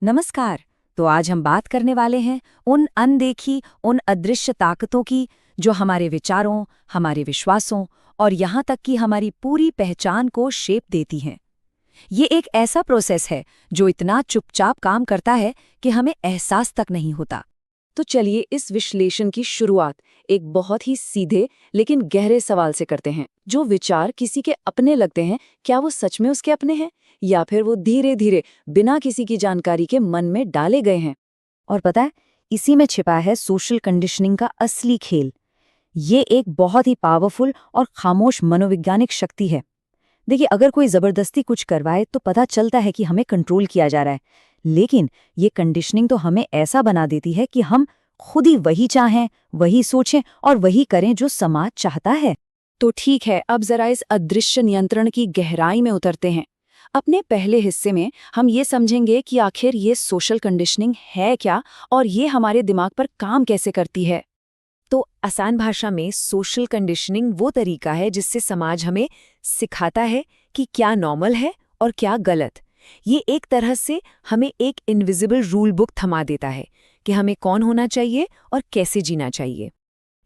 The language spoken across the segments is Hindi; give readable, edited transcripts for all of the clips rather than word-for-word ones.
नमस्कार। तो आज हम बात करने वाले हैं उन अनदेखी, उन अदृश्य ताकतों की जो हमारे विचारों, हमारे विश्वासों और यहाँ तक कि हमारी पूरी पहचान को शेप देती हैं। ये एक ऐसा प्रोसेस है जो इतना चुपचाप काम करता है कि हमें एहसास तक नहीं होता। तो चलिए इस विश्लेषण की शुरुआत एक बहुत ही सीधे लेकिन गहरे सवाल से करते हैं। जो विचार किसी के अपने लगते हैं, क्या वो सच में उसके अपने हैं या फिर वो धीरे धीरे बिना किसी की जानकारी के मन में डाले गए हैं? और पता है, इसी में छिपा है सोशल कंडीशनिंग का असली खेल। ये एक बहुत ही पावरफुल और खामोश मनोवैज्ञानिक शक्ति है। देखिए, अगर कोई जबरदस्ती कुछ करवाए तो पता चलता है कि हमें कंट्रोल किया जा रहा है, लेकिन ये कंडीशनिंग तो हमें ऐसा बना देती है कि हम खुद ही वही चाहें, वही सोचें और वही करें जो समाज चाहता है। तो ठीक है, अब जरा इस अदृश्य नियंत्रण की गहराई में उतरते हैं। अपने पहले हिस्से में हम ये समझेंगे कि आखिर ये सोशल कंडीशनिंग है क्या और ये हमारे दिमाग पर काम कैसे करती है। तो आसान भाषा में सोशल कंडीशनिंग वो तरीका है जिससे समाज हमें सिखाता है कि क्या नॉर्मल है और क्या गलत। ये एक तरह से हमें एक इनविजिबल रूल बुक थमा देता है कि हमें कौन होना चाहिए और कैसे जीना चाहिए।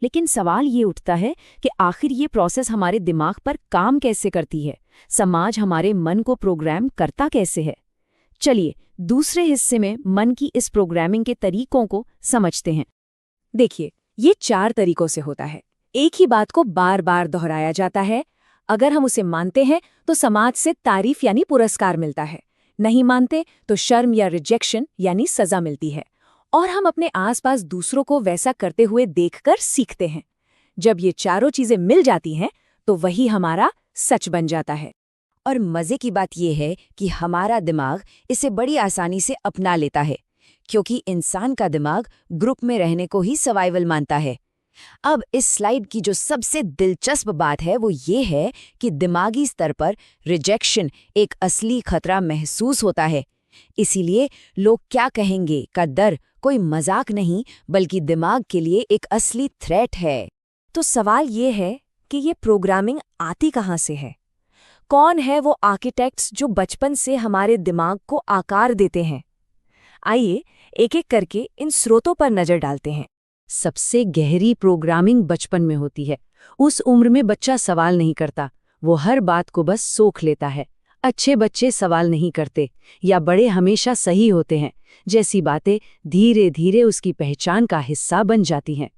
लेकिन सवाल ये उठता है कि आखिर ये प्रोसेस हमारे दिमाग पर काम कैसे करती है, समाज हमारे मन को प्रोग्राम करता कैसे है। चलिए दूसरे हिस्से में मन की इस प्रोग्रामिंग के तरीकों को समझते हैं। देखिए, ये 4 तरीकों से होता है। एक ही बात को बार बार दोहराया जाता है। अगर हम उसे मानते हैं तो समाज से तारीफ यानी पुरस्कार मिलता है, नहीं मानते तो शर्म या रिजेक्शन यानी सजा मिलती है। और हम अपने आसपास दूसरों को वैसा करते हुए देखकर सीखते हैं। जब ये चारों चीजें मिल जाती हैं तो वही हमारा सच बन जाता है। और मजे की बात यह है कि हमारा दिमाग इसे बड़ी आसानी से अपना लेता है, क्योंकि इंसान का दिमाग ग्रुप में रहने को ही सर्वाइवल मानता है। अब इस स्लाइड की जो सबसे दिलचस्प बात है वो ये है कि दिमागी स्तर पर रिजेक्शन एक असली खतरा महसूस होता है। इसीलिए लोग क्या कहेंगे का डर कोई मजाक नहीं, बल्कि दिमाग के लिए एक असली थ्रेट है। तो सवाल ये है कि ये प्रोग्रामिंग आती कहाँ से है? कौन है वो आर्किटेक्ट्स जो बचपन से हमारे दिमाग को आकार देते हैं? आइए एक एक करके इन स्रोतों पर नजर डालते हैं। सबसे गहरी प्रोग्रामिंग बचपन में होती है। उस उम्र में बच्चा सवाल नहीं करता, वो हर बात को बस सोख लेता है। अच्छे बच्चे सवाल नहीं करते या बड़े हमेशा सही होते हैं जैसी बातें धीरे धीरे उसकी पहचान का हिस्सा बन जाती हैं।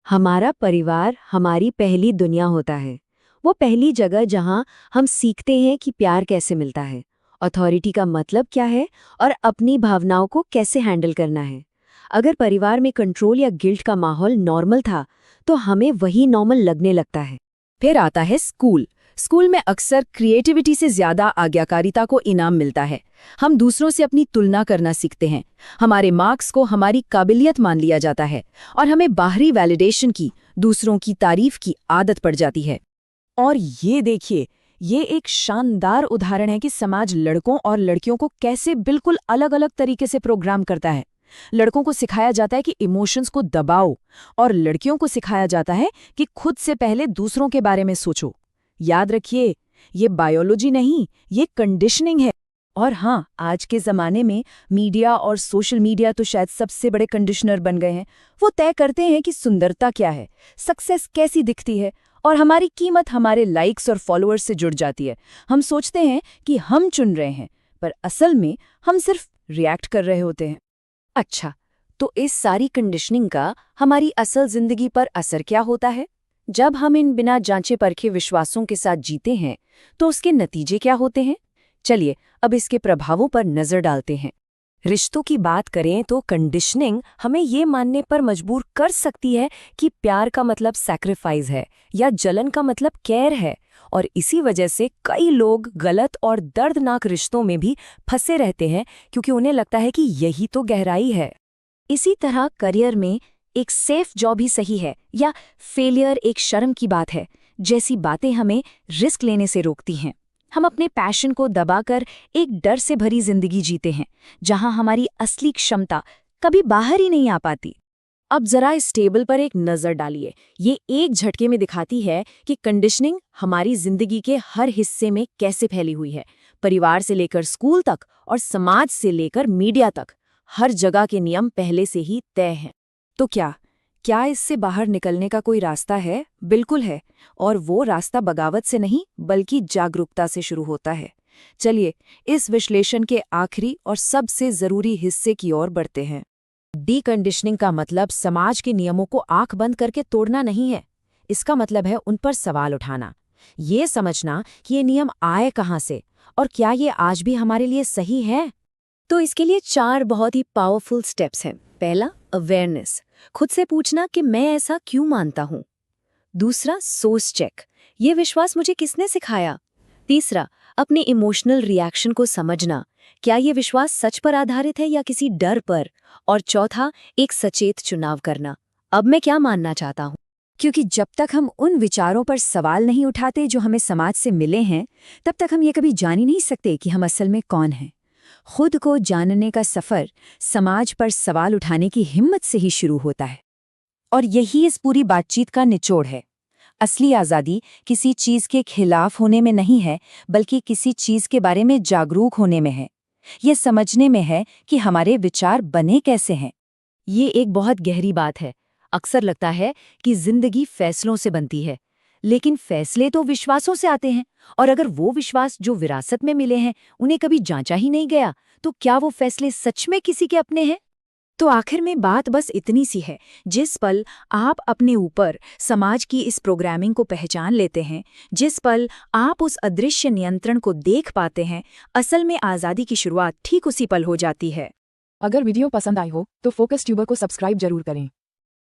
हमारा परिवार हमारी पहली दुनिया होता है, वो पहली जगह जहां हम सीखते हैं कि प्यार कैसे मिलता है, अथॉरिटी का मतलब क्या है और अपनी भावनाओं को कैसे हैंडल करना है। अगर परिवार में कंट्रोल या गिल्ट का माहौल नॉर्मल था तो हमें वही नॉर्मल लगने लगता है। फिर आता है स्कूल। स्कूल में अक्सर क्रिएटिविटी से ज्यादा आज्ञाकारिता को इनाम मिलता है। हम दूसरों से अपनी तुलना करना सीखते हैं। हमारे मार्क्स को हमारी काबिलियत मान लिया जाता है और हमें बाहरी वैलिडेशन की, दूसरों की तारीफ की आदत पड़ जाती है। और ये देखिए, ये एक शानदार उदाहरण है कि समाज लड़कों और लड़कियों को कैसे बिल्कुल अलग अलग तरीके से प्रोग्राम करता है। लड़कों को सिखाया जाता है कि इमोशंस को दबाओ और लड़कियों को सिखाया जाता है कि खुद से पहले दूसरों के बारे में सोचो। याद रखिए, ये बायोलॉजी नहीं, ये कंडीशनिंग है। और हाँ, आज के ज़माने में मीडिया और सोशल मीडिया तो शायद सबसे बड़े कंडीशनर बन गए हैं। वो तय करते हैं कि सुंदरता क्या है, सक्सेस कैसी दिखती है और हमारी कीमत हमारे लाइक्स और फॉलोअर्स से जुड़ जाती है। हम सोचते हैं कि हम चुन रहे हैं, पर असल में हम सिर्फ रिएक्ट कर रहे होते हैं। अच्छा, तो इस सारी कंडीशनिंग का हमारी असल जिंदगी पर असर क्या होता है? जब हम इन बिना जांचे परखे विश्वासों के साथ जीते हैं तो उसके नतीजे क्या होते हैं? चलिए अब इसके प्रभावों पर नजर डालते हैं। रिश्तों की बात करें तो कंडीशनिंग हमें ये मानने पर मजबूर कर सकती है कि प्यार का मतलब सैक्रिफाइस है या जलन का मतलब केयर है, और इसी वजह से कई लोग गलत और दर्दनाक रिश्तों में भी फंसे रहते हैं क्योंकि उन्हें लगता है कि यही तो गहराई है। इसी तरह करियर में एक सेफ जॉब ही सही है या फेलियर एक शर्म की बात है जैसी बातें हमें रिस्क लेने से रोकती हैं। हम अपने पैशन को दबाकर एक डर से भरी जिंदगी जीते हैं जहां हमारी असली क्षमता कभी बाहर ही नहीं आ पाती। अब जरा इस टेबल पर एक नजर डालिए। ये एक झटके में दिखाती है कि कंडीशनिंग हमारी जिंदगी के हर हिस्से में कैसे फैली हुई है, परिवार से लेकर स्कूल तक और समाज से लेकर मीडिया तक। हर जगह के नियम पहले से ही तय हैं। तो क्या इससे बाहर निकलने का कोई रास्ता है? बिल्कुल है, और वो रास्ता बगावत से नहीं बल्कि जागरूकता से शुरू होता है। चलिए इस विश्लेषण के आखिरी और सबसे जरूरी हिस्से की ओर बढ़ते हैं। डीकंडीशनिंग का मतलब समाज के नियमों को आंख बंद करके तोड़ना नहीं है। इसका मतलब है उन पर सवाल उठाना, ये समझना कि ये नियम आए कहाँ से और क्या ये आज भी हमारे लिए सही है। तो इसके लिए 4 बहुत ही पावरफुल स्टेप्स हैं। पहला, अवेयरनेस, खुद से पूछना कि मैं ऐसा क्यों मानता हूँ। दूसरा, सोर्स चेक, ये विश्वास मुझे किसने सिखाया। तीसरा, अपने इमोशनल रिएक्शन को समझना, क्या ये विश्वास सच पर आधारित है या किसी डर पर। और चौथा, एक सचेत चुनाव करना, अब मैं क्या मानना चाहता हूँ। क्योंकि जब तक हम उन विचारों पर सवाल नहीं उठाते जो हमें समाज से मिले हैं, तब तक हम ये कभी जान ही नहीं सकते कि हम असल में कौन हैं। खुद को जानने का सफ़र समाज पर सवाल उठाने की हिम्मत से ही शुरू होता है। और यही इस पूरी बातचीत का निचोड़ है। असली आज़ादी किसी चीज़ के खिलाफ होने में नहीं है, बल्कि किसी चीज़ के बारे में जागरूक होने में है। ये समझने में है कि हमारे विचार बने कैसे हैं। ये एक बहुत गहरी बात है। अक्सर लगता है कि जिंदगी फैसलों से बनती है, लेकिन फैसले तो विश्वासों से आते हैं। और अगर वो विश्वास जो विरासत में मिले हैं उन्हें कभी जांचा ही नहीं गया, तो क्या वो फैसले सच में किसी के अपने हैं? तो आखिर में बात बस इतनी सी है, जिस पल आप अपने ऊपर समाज की इस प्रोग्रामिंग को पहचान लेते हैं, जिस पल आप उस अदृश्य नियंत्रण को देख पाते हैं, असल में आज़ादी की शुरुआत ठीक उसी पल हो जाती है। अगर वीडियो पसंद आई हो तो फोकस ट्यूबर को सब्सक्राइब जरूर करें।